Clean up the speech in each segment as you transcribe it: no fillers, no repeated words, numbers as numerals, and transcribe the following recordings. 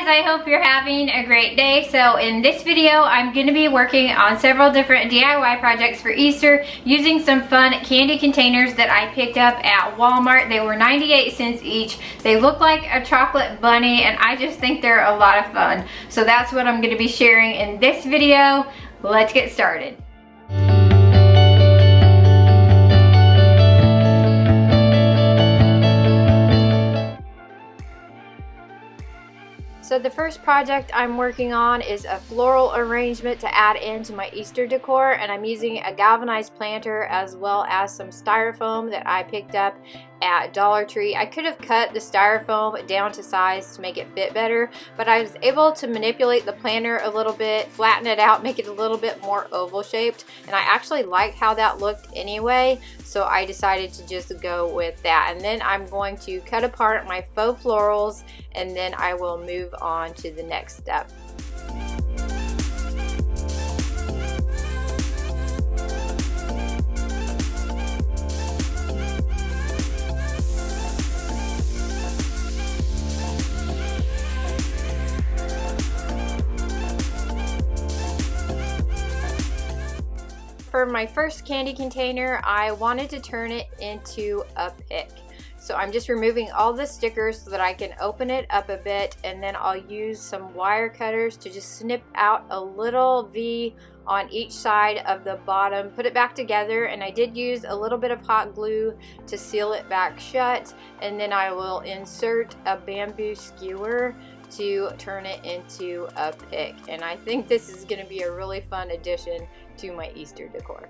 guys, I hope you're having a great day. So in this video, I'm going to be working on several different DIY projects for Easter using some fun candy containers that I picked up at Walmart. They were 98 cents each. They look like a chocolate bunny and I just think they're a lot of fun. So that's what I'm going to be sharing in this video. Let's get started. So the first project I'm working on is a floral arrangement to add into my Easter decor, and I'm using a galvanized planter as well as some styrofoam that I picked up at Dollar Tree. I could have cut the styrofoam down to size to make it fit better, but I was able to manipulate the planter a little bit, flatten it out, make it a little bit more oval shaped, and I actually liked how that looked anyway, so I decided to just go with that. And then I'm going to cut apart my faux florals and then I will move on to the next step. For my first candy container, I wanted to turn it into a pick. So I'm just removing all the stickers so that I can open it up a bit, and then I'll use some wire cutters to just snip out a little V on each side of the bottom, put it back together, and I did use a little bit of hot glue to seal it back shut, and then I will insert a bamboo skewer to turn it into a pick. And I think this is going to be a really fun addition to my Easter decor.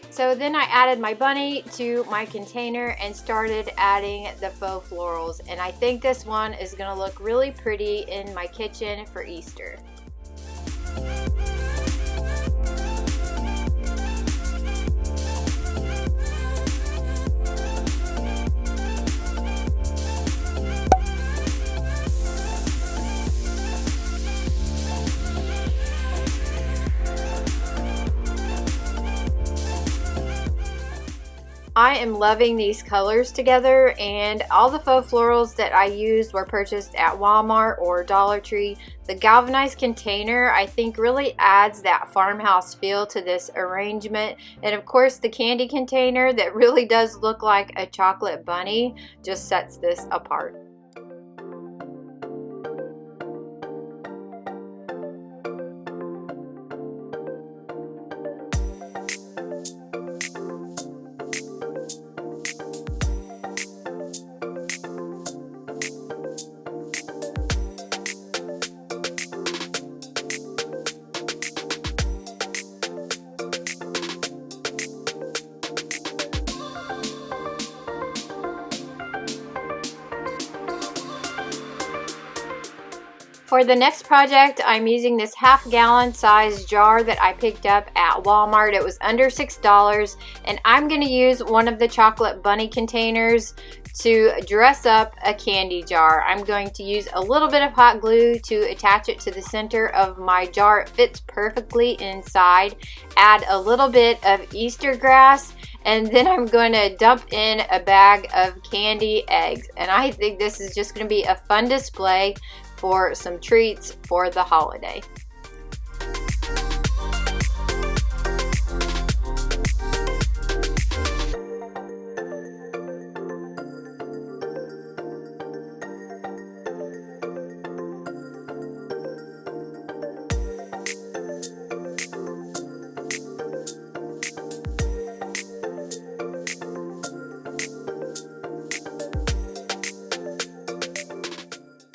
So then I added my bunny to my container and started adding the faux florals, and I think this one is going to look really pretty in my kitchen for Easter. I am loving these colors together, and all the faux florals that I used were purchased at Walmart or Dollar Tree. The galvanized container I think really adds that farmhouse feel to this arrangement, and of course the candy container that really does look like a chocolate bunny just sets this apart. For the next project, I'm using this half-gallon size jar that I picked up at Walmart. It was under $6, and I'm going to use one of the chocolate bunny containers to dress up a candy jar. I'm going to use a little bit of hot glue to attach it to the center of my jar. It fits perfectly inside. Add a little bit of Easter grass, and then I'm going to dump in a bag of candy eggs. And I think this is just going to be a fun display for some treats for the holiday.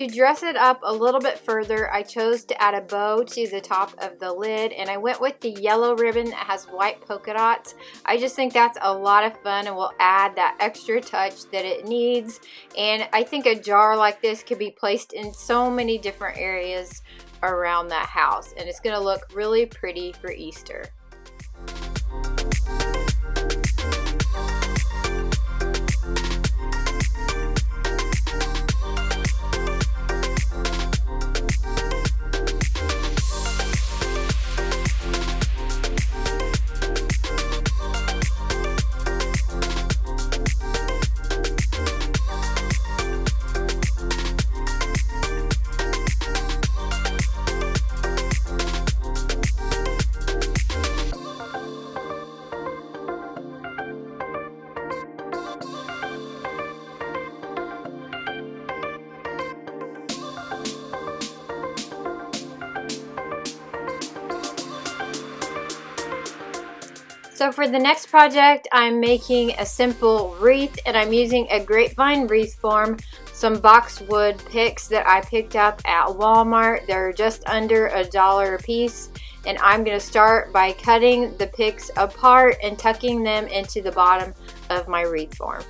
To dress it up a little bit further, I chose to add a bow to the top of the lid, and I went with the yellow ribbon that has white polka dots. I just think that's a lot of fun and will add that extra touch that it needs. And I think a jar like this could be placed in so many different areas around that house, and it's going to look really pretty for Easter. So for the next project, I'm making a simple wreath, and I'm using a grapevine wreath form, some boxwood picks that I picked up at Walmart. They're just under $1 a piece, and I'm going to start by cutting the picks apart and tucking them into the bottom of my wreath form.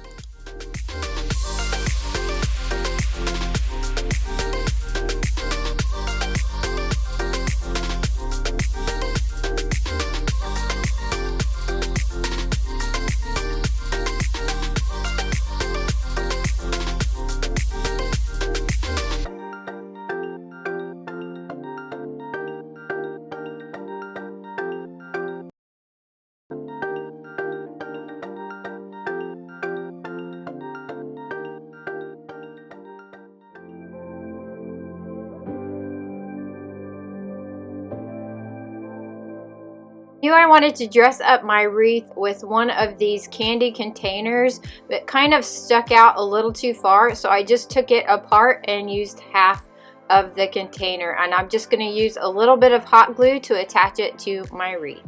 I wanted to dress up my wreath with one of these candy containers that kind of stuck out a little too far, so I just took it apart and used half of the container, and I'm just going to use a little bit of hot glue to attach it to my wreath.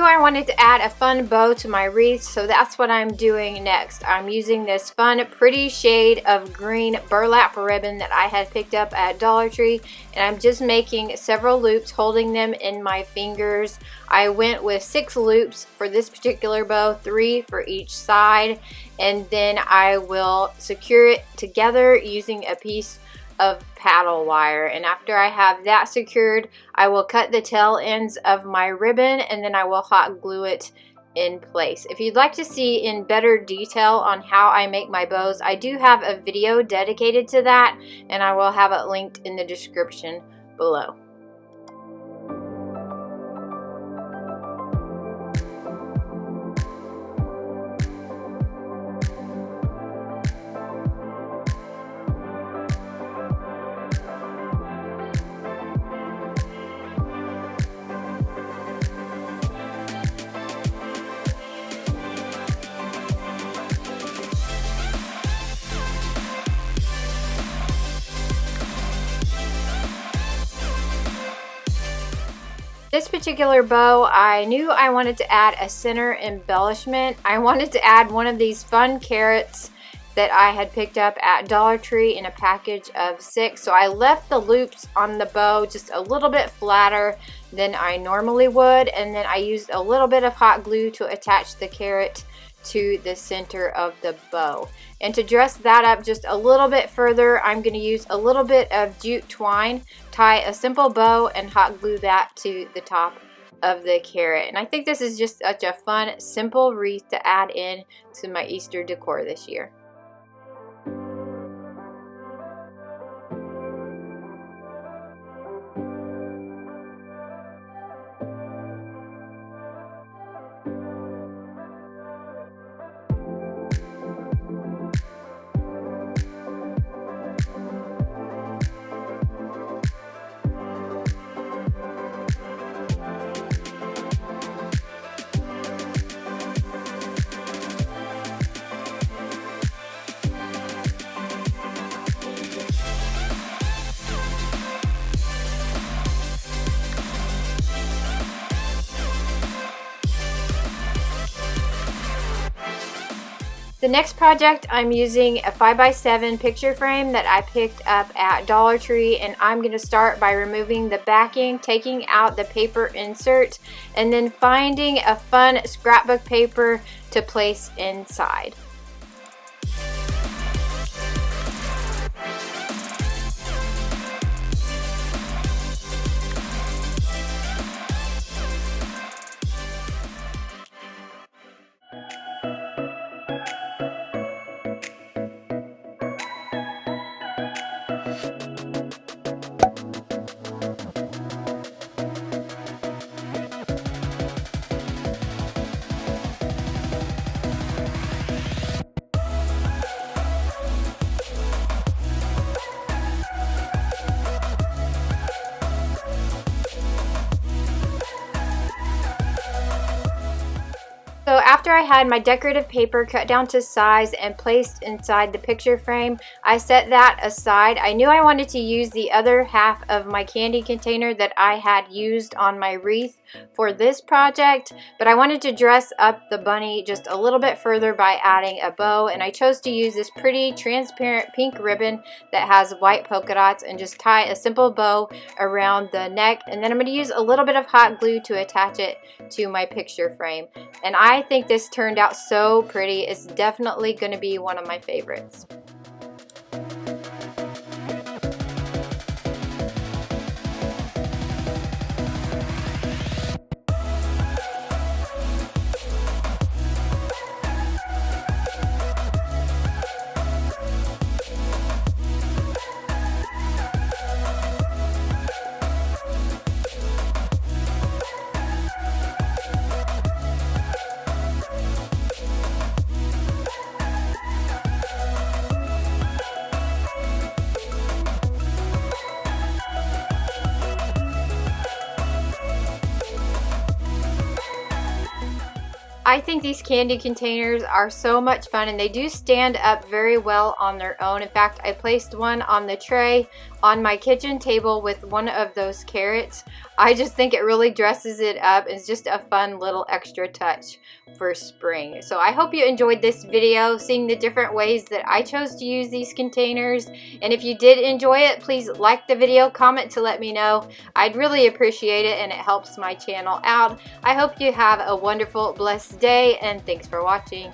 I wanted to add a fun bow to my wreath, so that's what I'm doing next. I'm using this fun, pretty shade of green burlap ribbon that I had picked up at Dollar Tree, and I'm just making several loops, holding them in my fingers. I went with 6 loops for this particular bow, 3 for each side, and then I will secure it together using a piece of paddle wire. And after I have that secured, I will cut the tail ends of my ribbon, and then I will hot glue it in place. If you'd like to see in better detail on how I make my bows, I do have a video dedicated to that, and I will have it linked in the description below. This particular bow, I knew I wanted to add a center embellishment. I wanted to add one of these fun carrots that I had picked up at Dollar Tree in a package of 6. So I left the loops on the bow just a little bit flatter than I normally would, and then I used a little bit of hot glue to attach the carrot to the center of the bow. And to dress that up just a little bit further, I'm going to use a little bit of jute twine, tie a simple bow, and hot glue that to the top of the carrot. And I think this is just such a fun, simple wreath to add in to my Easter decor this year. The next project, I'm using a 5x7 picture frame that I picked up at Dollar Tree, and I'm going to start by removing the backing, taking out the paper insert, and then finding a fun scrapbook paper to place inside. So after I had my decorative paper cut down to size and placed inside the picture frame, I set that aside. I knew I wanted to use the other half of my candy container that I had used on my wreath for this project, but I wanted to dress up the bunny just a little bit further by adding a bow, and I chose to use this pretty transparent pink ribbon that has white polka dots and just tie a simple bow around the neck, and then I'm going to use a little bit of hot glue to attach it to my picture frame. And I think this turned out so pretty. It's definitely going to be one of my favorites. I think these candy containers are so much fun, and they do stand up very well on their own. In fact, I placed one on the tray on my kitchen table with one of those carrots. I just think it really dresses it up. It's just a fun little extra touch for spring. So I hope you enjoyed this video, seeing the different ways that I chose to use these containers. And if you did enjoy it, please like the video, comment to let me know. I'd really appreciate it, and it helps my channel out. I hope you have a wonderful, blessed day, and thanks for watching.